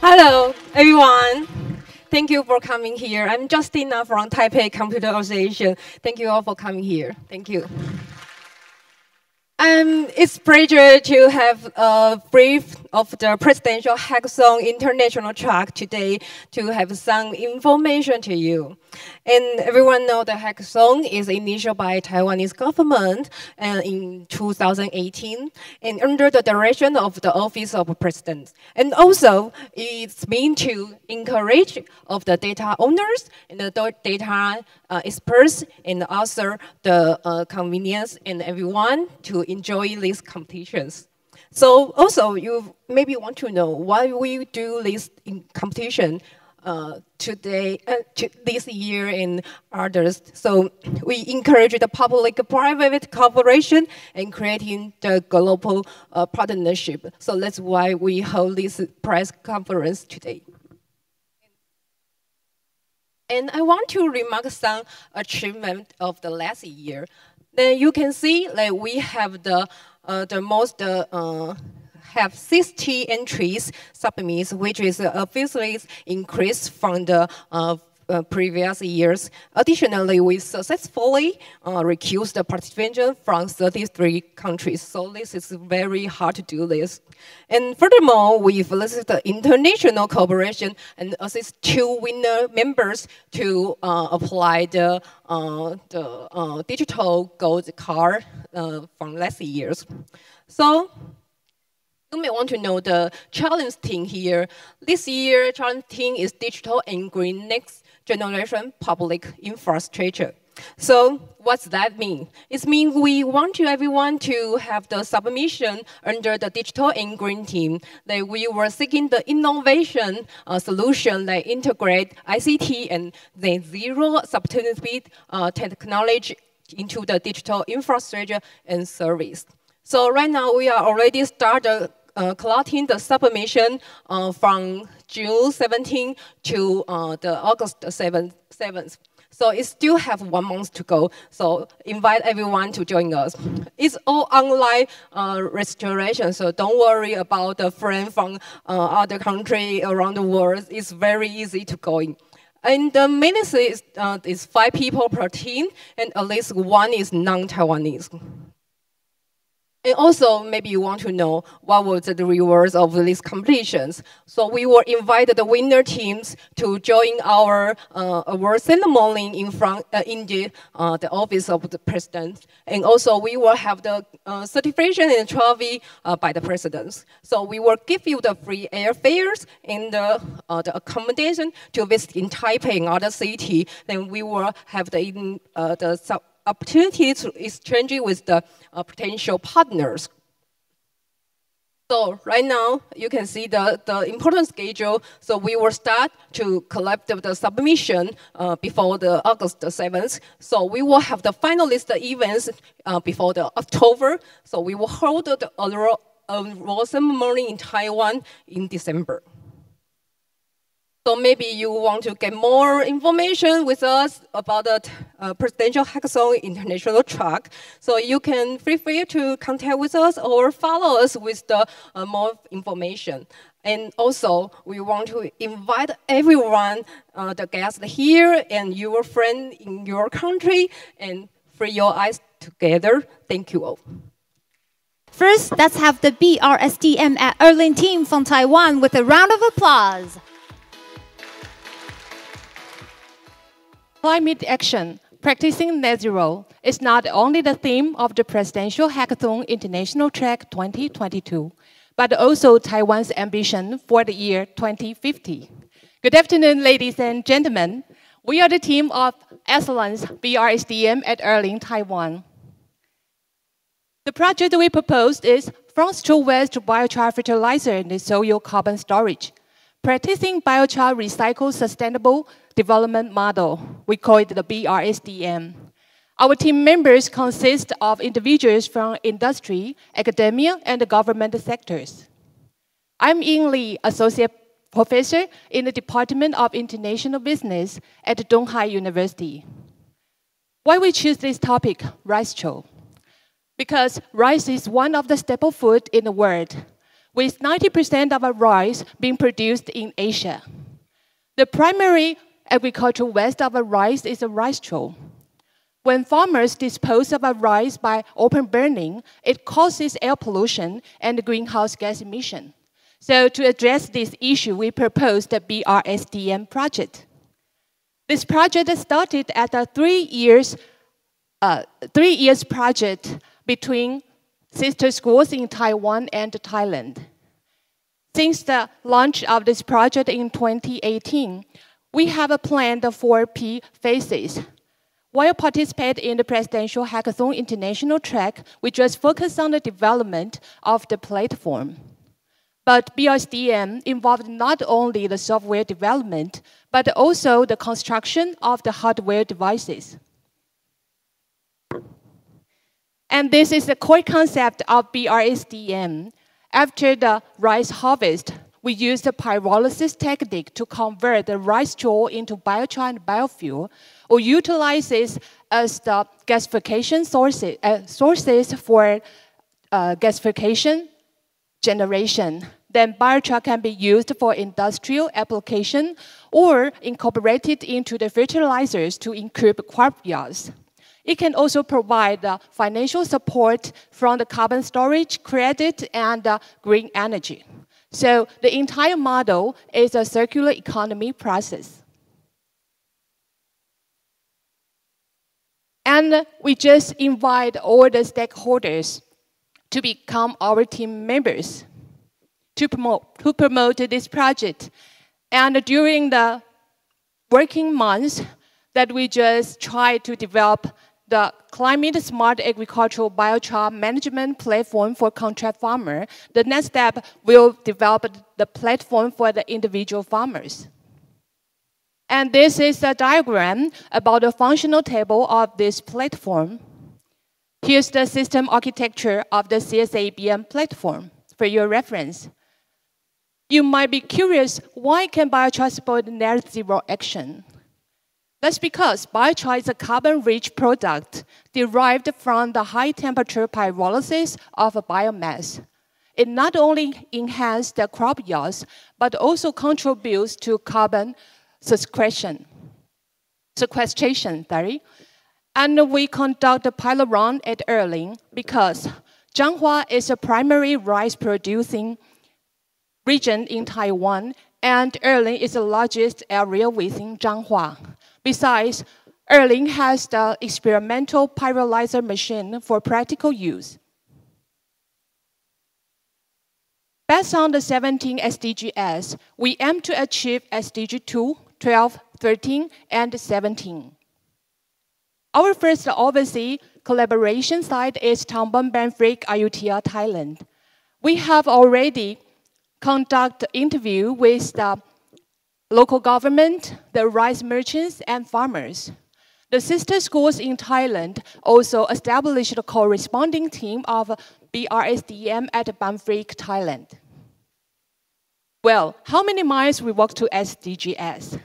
Hello, everyone. Thank you for coming here. I'm Justina from Taipei Computer Association. Thank you all for coming here. Thank you. It's a pleasure to have a brief of the Presidential Hackathon International Track today to have some information to you. And everyone knows the hackathon is initiated by Taiwanese government in 2018 and under the direction of the Office of President. And also, it's meant to encourage of the data owners and the data experts and also the convenience and everyone to enjoy these competitions. So also, you maybe want to know why we do this competition this year and others. So we encourage the public-private cooperation and creating the global partnership. So that's why we hold this press conference today. And I want to remark some achievement of the last year. Then you can see that we have have 60 entries submits, which is officially increased from the previous years. Additionally, we successfully recused the participation from 33 countries. So this is very hard to do this. And furthermore, we've listed the international cooperation and assist 2 winner members to apply the digital gold card from last years. So you may want to know the challenge team here. This year, challenge team is digital and green next generation public infrastructure. So what's that mean? It means we want everyone to have the submission under the digital and green team. That we were seeking the innovation solution that integrate ICT and the zero substitute technology into the digital infrastructure and service. So right now we are already started collecting the submission from June 17 to the August 7th. So it still have 1 month to go. So invite everyone to join us. It's all online registration, so don't worry about the friend from other country around the world. It's very easy to go in. And the ministry is 5 people per team, and at least 1 is non-Taiwanese. And also, maybe you want to know what was the rewards of these competitions. So we will invite the winner teams to join our award ceremony in the office of the president. And also, we will have the certification and trophy by the presidents. So we will give you the free airfares and the accommodation to visit in Taipei and other city. Then we will have the opportunity to exchange with the potential partners. So right now, you can see the important schedule. So we will start to collect the submission before the August 7th. So we will have the finalist events before the October. So we will hold the award ceremony in Taiwan in December. So maybe you want to get more information with us about the Presidential Hackathon International Track. So you can feel free to contact with us or follow us with the more information. And also, we want to invite everyone, the guests here and your friend in your country, and free your eyes together. Thank you all. First, let's have the BRSDM at Erling team from Taiwan with a round of applause. Climate action, practicing net zero, is not only the theme of the Presidential Hackathon International Track 2022, but also Taiwan's ambition for the year 2050. Good afternoon, ladies and gentlemen. We are the team of Excellence BRSDM at Erling, Taiwan. The project we proposed is from straw waste to biochar fertilizer and soil carbon storage. Practicing biochar recycle sustainable development model. We call it the BRSDM. Our team members consist of individuals from industry, academia, and the government sectors. I'm Ying Li, Associate Professor in the Department of International Business at Donghai University. Why we choose this topic, rice chow? Because rice is one of the staple food in the world. with 90% of our rice being produced in Asia. The primary agricultural waste of our rice is a rice straw. When farmers dispose of our rice by open burning, it causes air pollution and greenhouse gas emission. So to address this issue, we proposed the BRSDM project. This project started at a 3 years project between sister schools in Taiwan and Thailand. Since the launch of this project in 2018, we have planned the 4 P phases. While participating in the Presidential Hackathon International track, we just focused on the development of the platform. But BRSDM involved not only the software development, but also the construction of the hardware devices. And this is the core concept of BRSDM. After the rice harvest, we use the pyrolysis technique to convert the rice straw into biochar and biofuel, or utilizes as the gasification sources for gasification generation. Then biochar can be used for industrial application or incorporated into the fertilizers to improve crop yields. It can also provide financial support from the carbon storage credit and green energy. So the entire model is a circular economy process. And we just invite all the stakeholders to become our team members to promote this project. And during the working months that we just try to develop the climate-smart agricultural biochar management platform for contract farmer, the next step will develop the platform for the individual farmers. And this is a diagram about the functional table of this platform. Here's the system architecture of the CSABM platform for your reference. You might be curious, why can biochar support net zero action? That's because biochar is a carbon-rich product derived from the high-temperature pyrolysis of a biomass. It not only enhances the crop yields, but also contributes to carbon sequestration. And we conduct the pilot run at Erling because Zhanghua is a primary rice-producing region in Taiwan, and Erling is the largest area within Zhanghua. Besides, Erling has the experimental pyrolyzer machine for practical use. Based on the 17 SDGs, we aim to achieve SDG 2, 12, 13, and 17. Our first overseas collaboration site is Tambon Banfrik, Ayutthaya, Thailand. We have already conducted interviews with the local government, the rice merchants, and farmers. The sister schools in Thailand also established a corresponding team of BRSDM at Banfrik, Thailand. Well, how many miles we walk to SDGs?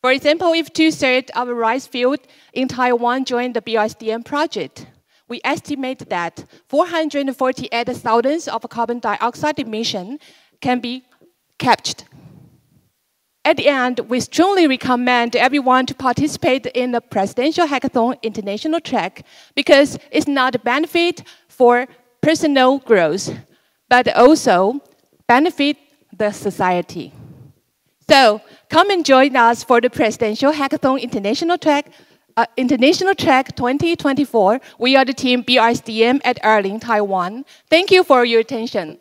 For example, if 2/3 of the rice field in Taiwan join the BRSDM project, we estimate that 448 tons of carbon dioxide emission can be captured. At the end, we strongly recommend everyone to participate in the Presidential Hackathon International track because it's not a benefit for personal growth, but also benefit the society. So come and join us for the Presidential Hackathon International track 2024. We are the team BRSDM at Erling, Taiwan. Thank you for your attention.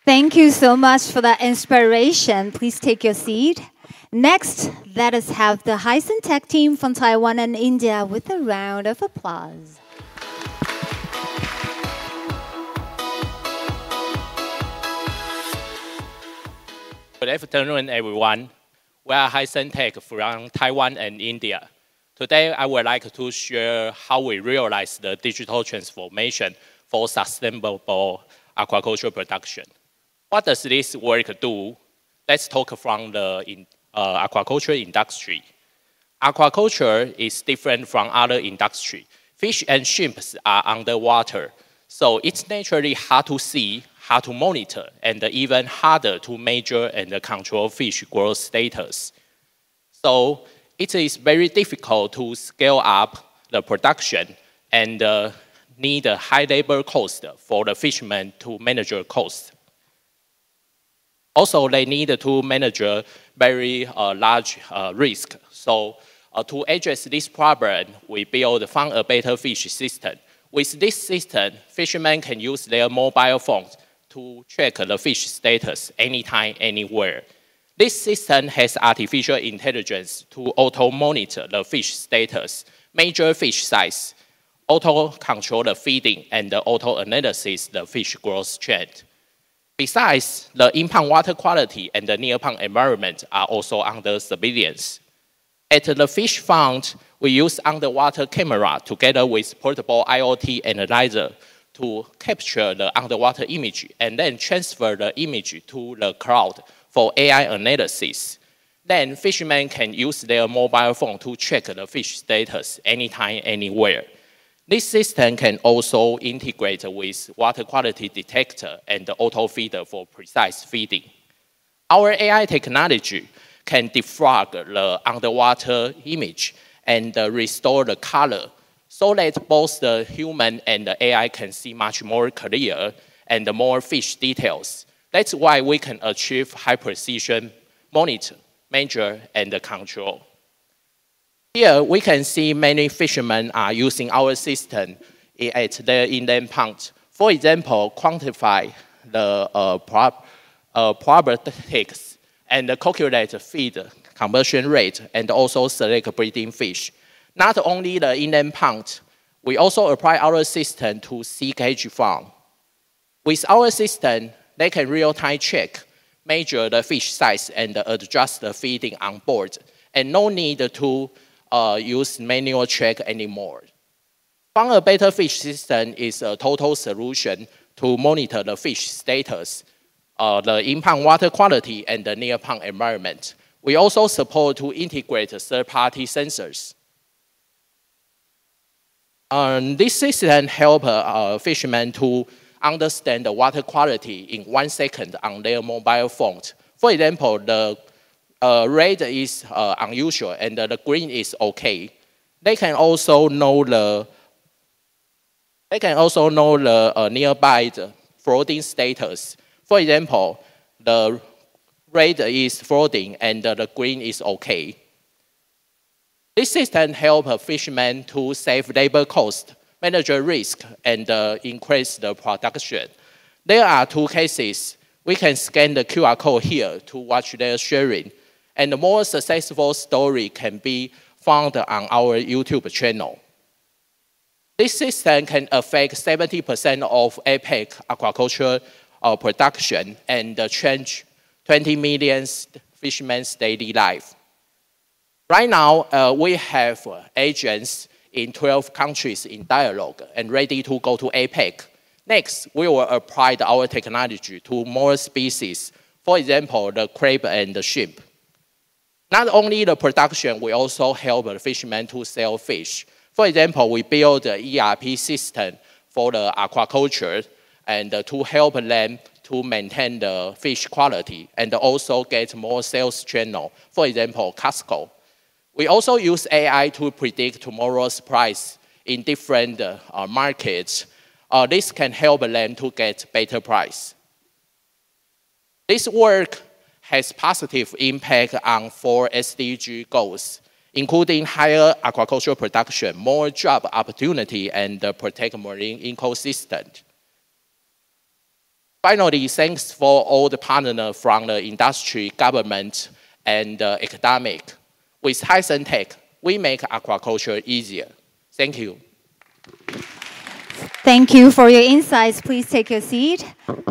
Thank you so much for that inspiration. Please take your seat. Next, let us have the Hyson Tech team from Taiwan and India with a round of applause. Good afternoon, everyone. We are Hyson Tech from Taiwan and India. Today, I would like to share how we realize the digital transformation for sustainable aquaculture production. What does this work do? Let's talk from the aquaculture industry. Aquaculture is different from other industry. Fish and shrimps are underwater, so it's naturally hard to see hard to monitor and even harder to measure and control fish growth status. So it is very difficult to scale up the production and need a high labor cost for the fishermen to manage costs. Also, they need to manage a very large risk. So to address this problem, we built Find a Better Fish system. With this system, fishermen can use their mobile phones to track the fish status anytime, anywhere. This system has artificial intelligence to auto-monitor the fish status, measure fish size, auto-control the feeding, and auto-analysis the fish growth trend. Besides, the in-pond water quality and the near-pond environment are also under surveillance. At the fish farm, we use underwater camera together with portable IoT analyzer to capture the underwater image and then transfer the image to the cloud for AI analysis. Then fishermen can use their mobile phone to check the fish status anytime, anywhere. This system can also integrate with water quality detector and the auto feeder for precise feeding. Our AI technology can defrag the underwater image and restore the color so that both the human and the AI can see much more clear and more fish details. That's why we can achieve high precision monitor, measure, and control. Here, we can see many fishermen are using our system at their inland ponds. For example, quantify the probabilities and calculate feed conversion rate and also select breeding fish. Not only the inland pond, we also apply our system to sea cage farm. With our system, they can real-time check, measure the fish size, and adjust the feeding on board, and no need to use manual check anymore. Find a Better Fish system is a total solution to monitor the fish status, the in-pond water quality, and the near-pond environment. We also support to integrate third-party sensors. This system helps fishermen to understand the water quality in 1 second on their mobile phones. For example, the red is unusual and the green is okay. They can also know the nearby flooding status. For example, the red is flooding and the green is okay. This system helps fishermen to save labor cost, manage risk, and increase the production. There are 2 cases. We can scan the QR code here to watch their sharing, and the more successful story can be found on our YouTube channel. This system can affect 70% of APEC aquaculture production and change 20 million fishermen's daily life. Right now, we have agents in 12 countries in dialogue and ready to go to APEC. Next, we will apply our technology to more species, for example, the crab and the shrimp. Not only the production, we also help the fishermen to sell fish. For example, we build an ERP system for the aquaculture and to help them to maintain the fish quality and also get more sales channel, for example, Costco. We also use AI to predict tomorrow's price in different markets. This can help them to get better price. This work has positive impact on 4 SDG goals, including higher aquaculture production, more job opportunity, and protect marine ecosystem. Finally, thanks for all the partners from the industry, government, and academic. With HisenTech, we make aquaculture easier. Thank you. Thank you for your insights. Please take your seat.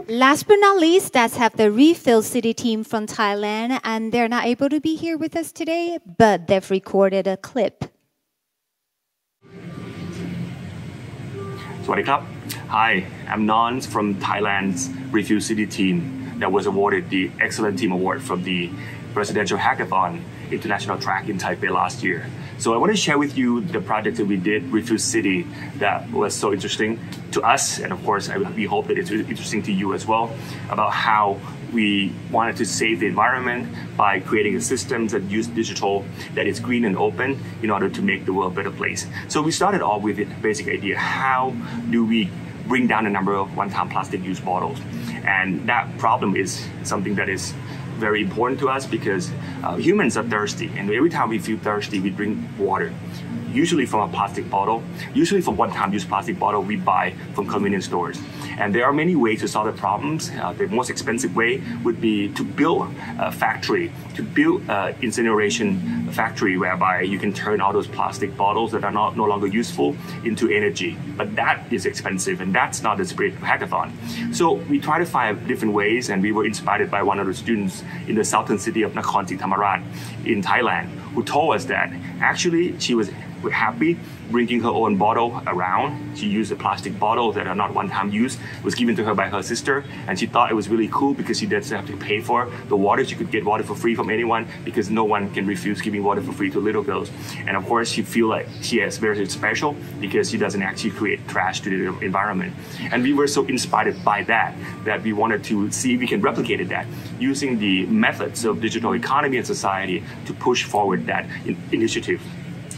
Last but not least, let's have the Refill City team from Thailand. And they're not able to be here with us today, but they've recorded a clip. สวัสดีครับ Hi, I'm Nons from Thailand's Refill City team that was awarded the Excellent Team Award from the Presidential Hackathon International Track in Taipei last year. So I want to share with you the project that we did, Refuse City, that was so interesting to us, and of course, we hope that it's interesting to you as well, about how we wanted to save the environment by creating a system that use digital, that is green and open, in order to make the world a better place. So we started off with the basic idea: how do we bring down the number of one-time plastic use bottles? And that problem is something that is very important to us, because humans are thirsty, and every time we feel thirsty, we drink water. Usually from a plastic bottle, usually from one-time use plastic bottle we buy from convenience stores. And there are many ways to solve the problems. The most expensive way would be to build a factory, to build an incineration factory whereby you can turn all those plastic bottles that are no longer useful into energy. But that is expensive, and that's not the spirit of Hackathon. So we try to find different ways, and we were inspired by one of the students in the southern city of Nakhon Si Thammarat in Thailand, who told us that actually she was happy bringing her own bottle around. She used a plastic bottle that are not one-time use. It was given to her by her sister, and she thought it was really cool because she doesn't have to pay for the water. She could get water for free from anyone, because no one can refuse giving water for free to little girls. And of course, she feels like she is very special because she doesn't actually create trash to the environment. And we were so inspired by that we wanted to see if we can replicate that using the methods of digital economy and society to push forward that initiative.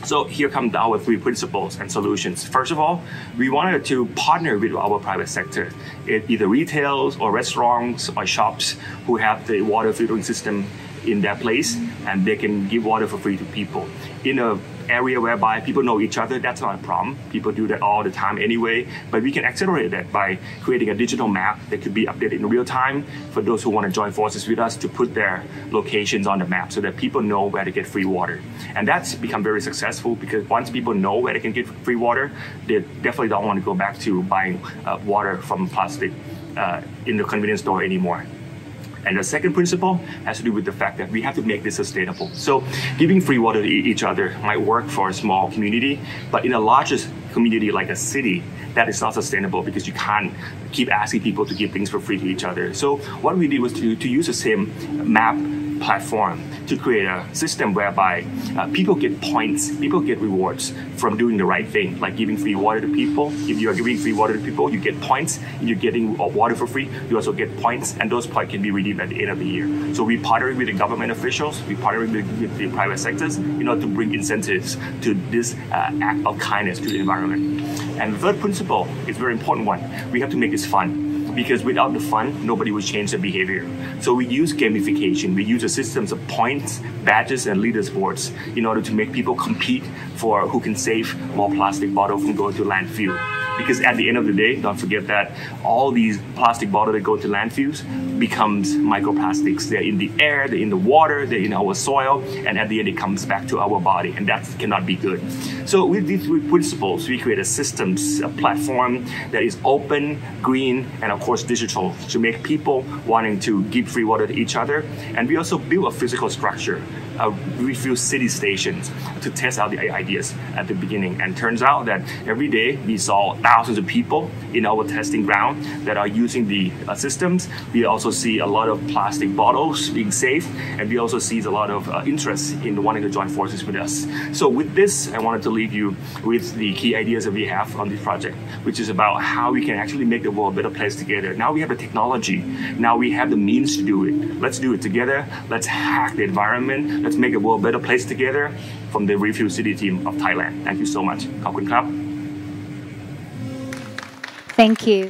So here come our 3 principles and solutions. First of all, we wanted to partner with our private sector, either retailers or restaurants or shops who have the water filtering system in their place, and they can give water for free to people. In an area whereby people know each other, that's not a problem. People do that all the time anyway, but we can accelerate that by creating a digital map that could be updated in real time for those who want to join forces with us to put their locations on the map so that people know where to get free water. And that's become very successful, because once people know where they can get free water, they definitely don't want to go back to buying water from plastic in the convenience store anymore. And the second principle has to do with the fact that we have to make this sustainable. So giving free water to each other might work for a small community, but in a larger community like a city, that is not sustainable, because you can't keep asking people to give things for free to each other. So what we did was to use the same map platform to create a system whereby people get points, people get rewards from doing the right thing, like giving free water to people. If you are giving free water to people, you get points. If you're getting water for free, you also get points, and those points can be redeemed at the end of the year. So we partnered with the government officials, we partnered with the private sectors in order to bring incentives to this act of kindness to the environment. And the third principle is a very important one. We have to make this fun, because without the fun, nobody will change their behavior. So we use gamification. We use a systems of points, badges, and leaderboards in order to make people compete for who can save more plastic bottles from going to landfill. Because at the end of the day, don't forget that all these plastic bottles that go to landfills becomes microplastics. They're in the air, they're in the water, they're in our soil, and at the end it comes back to our body, and that cannot be good. So with these 3 principles, we create a systems, a platform that is open, green, and of course digital, to make people wanting to give free water to each other. And we also build a physical structure. We refill city stations to test out the ideas at the beginning. And turns out that every day we saw thousands of people in our testing ground that are using the systems. We also see a lot of plastic bottles being saved, and we also see a lot of interest in wanting to join forces with us. So with this, I wanted to leave you with the key ideas that we have on this project, which is about how we can actually make the world a better place together. Now we have the technology. Now we have the means to do it. Let's do it together. Let's hack the environment. Let's make the world a better place together, from the Refuse City team of Thailand. Thank you so much. ขอบคุณครับ Thank you.